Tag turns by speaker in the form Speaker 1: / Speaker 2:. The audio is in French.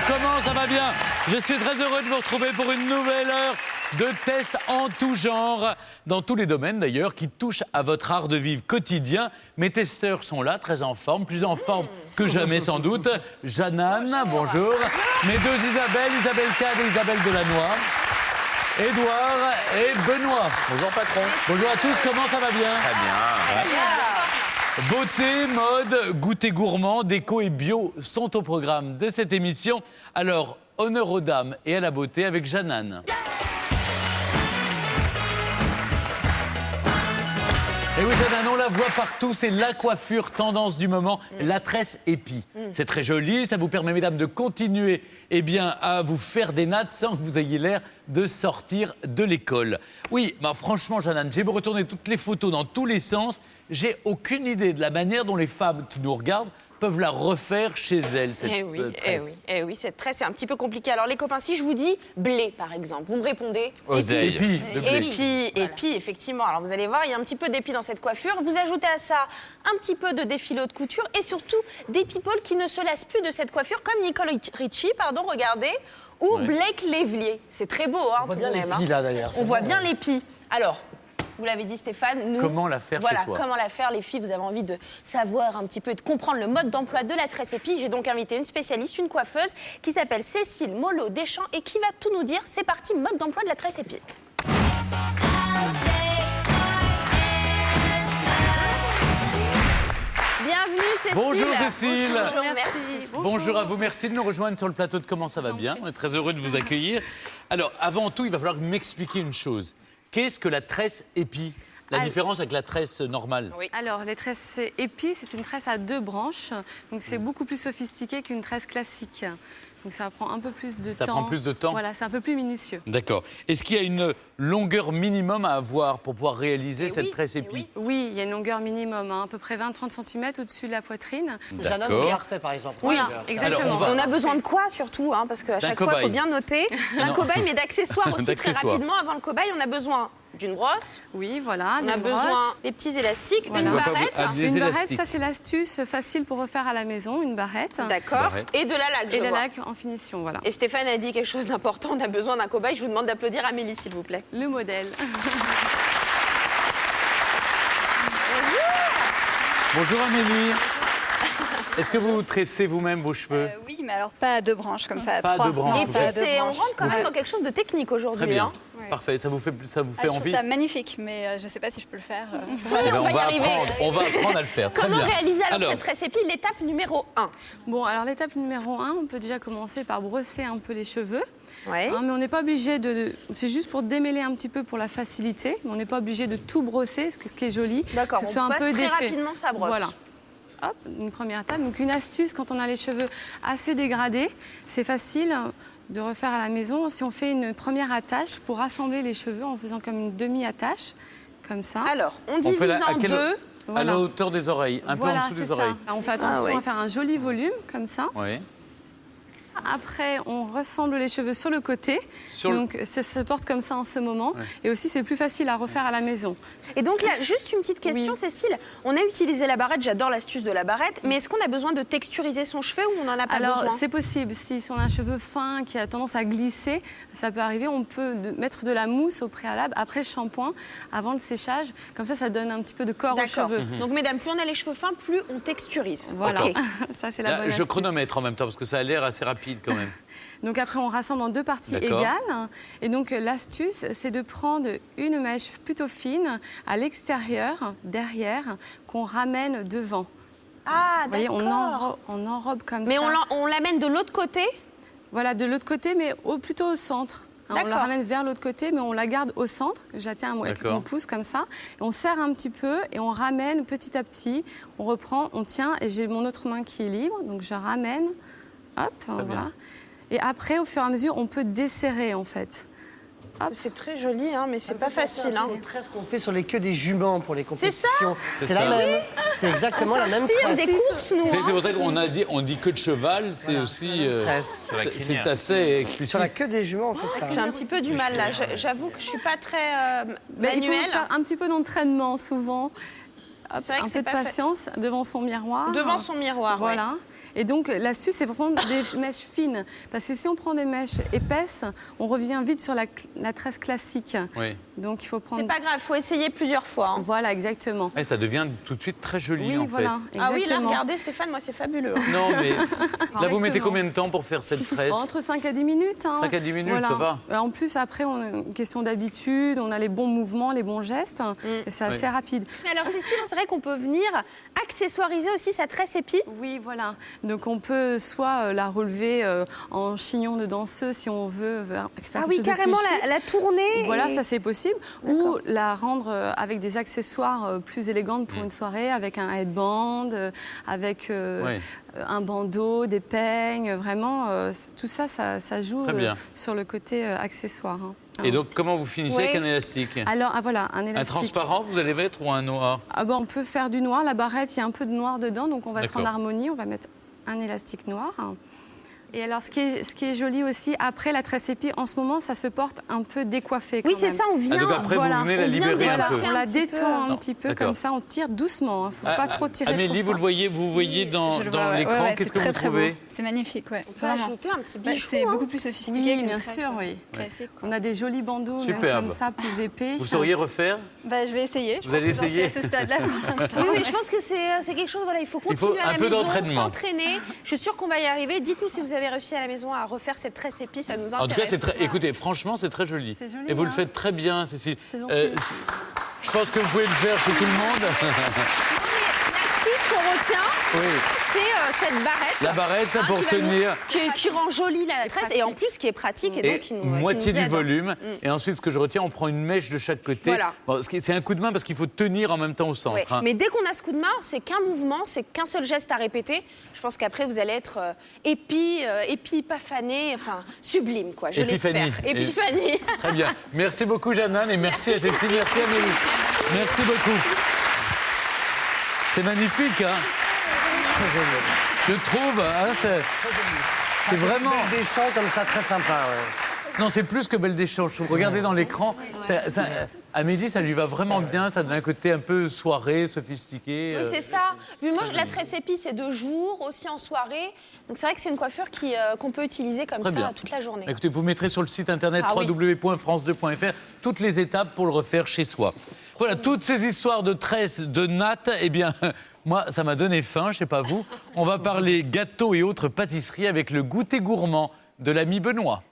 Speaker 1: comment ça va bien? Je suis très heureux de vous retrouver pour une nouvelle heure de tests en tout genre, dans tous les domaines d'ailleurs, qui touchent à votre art de vivre quotidien. Mes testeurs sont là, très en forme, plus en forme que jamais sans doute. Jeanne-Anne, bonjour. Mes deux Isabelle, Isabelle Cade et Isabelle Delannoy. Édouard et Benoît.
Speaker 2: Bonjour patron.
Speaker 1: Bonjour à tous, comment ça va bien?
Speaker 2: Très bien.
Speaker 1: Beauté, mode, goûter gourmand, déco et bio sont au programme de cette émission. Alors, honneur aux dames et à la beauté avec Jeanne-Anne. Et oui, Jeanne-Anne, on la voit partout, c'est la coiffure tendance du moment, la tresse épi. C'est très joli, ça vous permet, mesdames, de continuer à vous faire des nattes sans que vous ayez l'air de sortir de l'école. Oui, franchement, Jeanne-Anne, j'ai beau retourner toutes les photos dans tous les sens, j'ai aucune idée de la manière dont les femmes qui nous regardent peuvent la refaire chez elles, cette tresse.
Speaker 3: Oui, cette tresse, c'est un petit peu compliqué. Alors, les copains, si je vous dis blé, par exemple, vous me répondez
Speaker 1: Épi, de blé.
Speaker 3: Épi, effectivement. Alors, vous allez voir, il y a un petit peu d'épi dans cette coiffure. Vous ajoutez à ça un petit peu de défilé de couture et surtout des people qui ne se lassent plus de cette coiffure, comme Nicole Richie, regardez, ou Blake Lively. C'est très beau, hein, tout de même.
Speaker 2: On voit bien l'épi, là, d'ailleurs.
Speaker 3: On voit bien l'épi. Alors, vous l'avez dit Stéphane, nous...
Speaker 1: Comment la faire chez soi?
Speaker 3: Comment la faire, les filles, vous avez envie de savoir un petit peu, de comprendre le mode d'emploi de la tresse épi. J'ai donc invité une spécialiste, une coiffeuse, qui s'appelle Cécile Mollo-Deschamps et qui va tout nous dire. C'est parti, mode d'emploi de la tresse épi. Bienvenue Cécile.
Speaker 1: Bonjour Cécile.
Speaker 3: Bonjour, merci.
Speaker 1: Bonjour à vous, merci de nous rejoindre sur le plateau de Comment ça va bien. On est très heureux de vous accueillir. Alors, avant tout, il va falloir m'expliquer une chose. Qu'est-ce que la tresse épi? La différence avec la tresse normale?
Speaker 4: Oui. Alors, les tresses épi, c'est une tresse à 2 branches. Donc, c'est beaucoup plus sophistiqué qu'une tresse classique. Donc, ça prend un peu plus de temps.
Speaker 1: Ça prend plus de temps?
Speaker 4: Voilà, c'est un peu plus minutieux.
Speaker 1: D'accord. Est-ce qu'il y a une longueur minimum à avoir pour pouvoir réaliser cette tresse épi?
Speaker 4: Oui, il y a une longueur minimum, à peu près 20-30 cm au-dessus de la poitrine.
Speaker 2: Jeanne-Anne, vous l'avez refait, par exemple.
Speaker 4: Oui,
Speaker 2: Alors,
Speaker 4: exactement.
Speaker 1: Alors,
Speaker 3: On a besoin de quoi surtout, parce qu'à chaque fois, il faut bien noter. D'un cobaye, mais d'accessoires aussi très rapidement. Avant le cobaye, on a besoin d'une brosse.
Speaker 4: Oui, voilà.
Speaker 3: On a besoin des petits élastiques,
Speaker 4: Voilà.
Speaker 3: d'une barrette.
Speaker 4: Une barrette, ça c'est l'astuce facile pour refaire à la maison, une barrette.
Speaker 3: D'accord. Et de la laque,
Speaker 4: Et la laque en finition, voilà.
Speaker 3: Et Stéphane a dit quelque chose d'important, on a besoin d'un cobaye. Je vous demande d'applaudir Amélie, s'il vous plaît.
Speaker 4: Le modèle.
Speaker 1: Bonjour Amélie. Est-ce que vous tressez vous-même vos cheveux?
Speaker 5: Oui, mais alors pas à 2 branches comme ça, à
Speaker 1: Pas à
Speaker 5: 3.
Speaker 1: 2 branches.
Speaker 3: Et puis, on rentre quand même dans quelque chose de technique aujourd'hui.
Speaker 1: Très bien.
Speaker 3: Hein.
Speaker 1: Parfait. Ça vous fait
Speaker 5: Je trouve
Speaker 1: envie?
Speaker 5: ça magnifique, mais je ne sais pas si je peux le faire.
Speaker 3: Si,
Speaker 1: Eh ben,
Speaker 3: on va y arriver.
Speaker 1: on va apprendre à le faire. Très
Speaker 3: Comment
Speaker 1: bien.
Speaker 3: réaliser alors cette tresse épi? L'étape numéro 1.
Speaker 4: Bon, alors l'étape numéro 1, on peut déjà commencer par brosser un peu les cheveux.
Speaker 3: Ouais.
Speaker 4: Mais on n'est pas obligé de... C'est juste pour démêler un petit peu pour la facilité, mais on n'est pas obligé de tout brosser, ce qui est joli.
Speaker 3: D'accord,
Speaker 4: que ce
Speaker 3: on
Speaker 4: soit un
Speaker 3: passe
Speaker 4: peu
Speaker 3: très
Speaker 4: d'effet.
Speaker 3: rapidement sa brosse.
Speaker 4: Voilà. Hop, une première étape. Donc une astuce, quand on a les cheveux assez dégradés, c'est facile de refaire à la maison. Si on fait une première attache pour rassembler les cheveux en faisant comme une demi-attache, comme ça.
Speaker 3: Alors, on divise en deux.
Speaker 1: À la hauteur des oreilles, un peu en dessous des oreilles.
Speaker 4: On fait attention à faire un joli volume, comme ça.
Speaker 1: Oui.
Speaker 4: Après, on ressemble les cheveux sur le côté. Donc, ça se porte comme ça en ce moment. Ouais. Et aussi, c'est plus facile à refaire à la maison.
Speaker 3: Et donc là, juste une petite question, Cécile. On a utilisé la barrette, j'adore l'astuce de la barrette, mais est-ce qu'on a besoin de texturiser son cheveu ou on n'en a pas besoin?
Speaker 4: Alors, c'est possible. Si on a un cheveu fin qui a tendance à glisser, ça peut arriver. On peut mettre de la mousse au préalable, après le shampoing, avant le séchage. Comme ça donne un petit peu de corps aux cheveux.
Speaker 3: Donc, mesdames, plus on a les cheveux fins, plus on texturise.
Speaker 4: Voilà.
Speaker 3: Okay.
Speaker 4: Ça, c'est la bonne astuce.
Speaker 1: Je chronomètre en même temps, parce que ça a l'air assez rapide quand même.
Speaker 4: Donc après, on rassemble en 2 parties égales. Et donc l'astuce, c'est de prendre une mèche plutôt fine à l'extérieur, derrière, qu'on ramène devant.
Speaker 3: Ah,
Speaker 4: d'accord. Vous voyez, on enrobe comme ça.
Speaker 3: Mais on l'amène de l'autre côté?
Speaker 4: Voilà, de l'autre côté, mais plutôt au centre. On la ramène vers l'autre côté, mais on la garde au centre. Je la tiens avec mon pouce comme ça. Et on serre un petit peu et on ramène petit à petit. On reprend, on tient. Et j'ai mon autre main qui est libre. Donc je ramène. Hop, voilà. Et après, au fur et à mesure, on peut desserrer, en fait.
Speaker 3: C'est très joli, mais c'est pas facile.
Speaker 2: Les tresses qu'on fait sur les queues des juments pour les compétitions.
Speaker 3: C'est
Speaker 2: la même. C'est exactement la même tresse.
Speaker 3: des courses, nous.
Speaker 1: C'est pour ça qu'on dit queue de cheval, c'est aussi... c'est assez explicite.
Speaker 2: Sur la queue des juments, on fait ça.
Speaker 3: J'ai un petit peu du mal, là. J'avoue que je suis pas très manuelle.
Speaker 4: Il faut faire un petit peu d'entraînement, souvent.
Speaker 3: C'est vrai que
Speaker 4: un peu de patience devant son miroir.
Speaker 3: Devant son miroir,
Speaker 4: voilà. Et donc, l'astuce, c'est pour prendre des mèches fines. Parce que si on prend des mèches épaisses, on revient vite sur la tresse classique.
Speaker 1: Oui.
Speaker 4: Donc, il faut prendre...
Speaker 3: C'est pas grave, il faut essayer plusieurs fois. Hein.
Speaker 4: Voilà, exactement.
Speaker 1: Et ça devient tout de suite très joli,
Speaker 4: Oui,
Speaker 1: en
Speaker 4: voilà,
Speaker 1: fait.
Speaker 3: Ah oui, là,
Speaker 4: exactement.
Speaker 3: regardez Stéphane, moi c'est fabuleux.
Speaker 1: Non, mais là, vous mettez
Speaker 4: Exactement.
Speaker 1: combien de temps pour faire cette tresse?
Speaker 4: Entre 5 à 10 minutes.
Speaker 1: 5 à 10 minutes, ça va.
Speaker 4: En plus, après, on a une question d'habitude, on a les bons mouvements, les bons gestes, et c'est assez rapide.
Speaker 3: Mais alors Cécile, c'est vrai qu'on peut venir accessoiriser aussi sa tresse épi.
Speaker 4: Oui, voilà. Donc, on peut soit la relever en chignon de danseuse si on veut faire
Speaker 3: Ah
Speaker 4: quelque
Speaker 3: oui,
Speaker 4: chose de
Speaker 3: carrément
Speaker 4: plus chic.
Speaker 3: la tourner.
Speaker 4: Voilà,
Speaker 3: et-
Speaker 4: ça c'est possible. Ou la rendre avec des accessoires plus élégantes pour une soirée, avec un headband, avec un bandeau, des peignes. Vraiment, tout ça, ça joue
Speaker 1: Très bien.
Speaker 4: sur le côté accessoire. Hein.
Speaker 1: Et donc, comment vous finissez
Speaker 3: Oui.
Speaker 1: avec un élastique?
Speaker 4: Alors, voilà, un
Speaker 1: Un
Speaker 4: élastique.
Speaker 1: transparent, vous allez mettre, ou un noir?
Speaker 4: Ah bon, on peut faire du noir. La barrette, il y a un peu de noir dedans, donc on va être en
Speaker 1: D'accord.
Speaker 4: harmonie. On va mettre un élastique noir. Et alors, ce qui est joli aussi, après la tresse épi, en ce moment, ça se porte un peu décoiffé.
Speaker 3: Oui,
Speaker 4: quand
Speaker 3: c'est
Speaker 4: même.
Speaker 3: ça, on vient.
Speaker 1: Ah, donc après,
Speaker 4: voilà.
Speaker 1: vous venez la
Speaker 3: On vient
Speaker 1: libérer un
Speaker 3: décoiffer
Speaker 1: peu.
Speaker 4: On la
Speaker 3: petit peu.
Speaker 4: détend
Speaker 1: Non,
Speaker 4: un petit peu,
Speaker 1: d'accord.
Speaker 4: comme ça, on tire doucement. Il ne faut pas trop tirer
Speaker 1: Amélie,
Speaker 4: trop
Speaker 1: vous
Speaker 4: fort.
Speaker 1: vous voyez dans,
Speaker 5: Je le
Speaker 1: dans
Speaker 5: vois, ouais.
Speaker 1: l'écran,
Speaker 5: Ouais,
Speaker 1: qu'est-ce
Speaker 5: c'est
Speaker 1: que vous
Speaker 5: très, très
Speaker 1: trouvez?
Speaker 5: beau. C'est magnifique, ouais.
Speaker 3: On peut
Speaker 5: Vraiment.
Speaker 3: ajouter un petit
Speaker 5: Bah,
Speaker 3: bijou.
Speaker 5: c'est
Speaker 3: hein.
Speaker 5: beaucoup plus sophistiqué
Speaker 4: Oui,
Speaker 5: qu'une
Speaker 4: bien
Speaker 5: tresse,
Speaker 4: sûr, oui.
Speaker 5: classique, quoi.
Speaker 4: On a des jolis bandeaux, même
Speaker 1: Superbe.
Speaker 4: comme ça, plus épais.
Speaker 1: Vous sauriez refaire?
Speaker 5: Bah, je vais essayer. Je
Speaker 1: Vous
Speaker 5: pense
Speaker 1: allez
Speaker 5: que j'en suis
Speaker 1: essayer
Speaker 5: à ce stade-là pour l'instant.
Speaker 3: Oui, oui, je pense que c'est quelque chose, voilà, il faut
Speaker 1: Il faut
Speaker 3: continuer
Speaker 1: un
Speaker 3: à la
Speaker 1: peu
Speaker 3: maison,
Speaker 1: d'entraînement.
Speaker 3: s'entraîner. Je suis sûre qu'on va y arriver. Dites-nous si vous avez réussi à la maison à refaire cette tresse épi, ça nous intéresse.
Speaker 1: En tout cas, c'est très. Écoutez, franchement, c'est très joli.
Speaker 4: C'est joli,
Speaker 1: Et vous le
Speaker 4: hein.
Speaker 1: faites très bien, Cécile.
Speaker 4: C'est gentil.
Speaker 1: Je pense que vous pouvez le faire chez tout le monde.
Speaker 3: L'astuce qu'on retient,
Speaker 1: Oui.
Speaker 3: c'est cette barrette.
Speaker 1: La barrette, là,
Speaker 3: hein,
Speaker 1: pour
Speaker 3: qui va nous-
Speaker 1: tenir.
Speaker 3: qui rend jolie la tresse et en plus qui est pratique et,
Speaker 1: Et
Speaker 3: donc qui nous
Speaker 1: moitié
Speaker 3: qui nous
Speaker 1: du
Speaker 3: aide.
Speaker 1: volume. Et ensuite, ce que je retiens, on prend une mèche de chaque côté.
Speaker 3: Voilà.
Speaker 1: Bon, c'est un coup de main parce qu'il faut tenir en même temps au centre.
Speaker 3: Ouais.
Speaker 1: hein.
Speaker 3: Mais dès qu'on a ce coup de main, c'est qu'un mouvement, c'est qu'un seul geste à répéter. Je pense qu'après, vous allez être épifané, enfin sublime, quoi. Je
Speaker 1: Épiphanie.
Speaker 3: l'espère. Épiphanie.
Speaker 1: Très bien. Merci beaucoup, Jeanne-Anne, et merci à Cécile, merci Amélie. Merci beaucoup. C'est magnifique, hein? Je trouve, hein, c'est vraiment...
Speaker 2: Des chants comme ça, très sympa. Ouais.
Speaker 1: Non, c'est plus que Belle des Champs. Regardez dans l'écran, Amélie, ça lui va vraiment bien, ça donne un côté un peu soirée, sophistiqué.
Speaker 3: Oui, c'est ça. Puis moi, la tresse épi, c'est de jour, aussi en soirée. Donc c'est vrai que c'est une coiffure qu'on peut utiliser comme
Speaker 1: Très
Speaker 3: ça
Speaker 1: bien.
Speaker 3: toute la journée.
Speaker 1: Écoutez, vous mettrez sur le site internet
Speaker 3: Ah oui.
Speaker 1: www.france2.fr toutes les étapes pour le refaire chez soi. Voilà, toutes ces histoires de tresses, de nattes, eh bien, moi, ça m'a donné faim, je sais pas vous. On va parler gâteaux et autres pâtisseries avec le goûter gourmand de l'ami Benoît.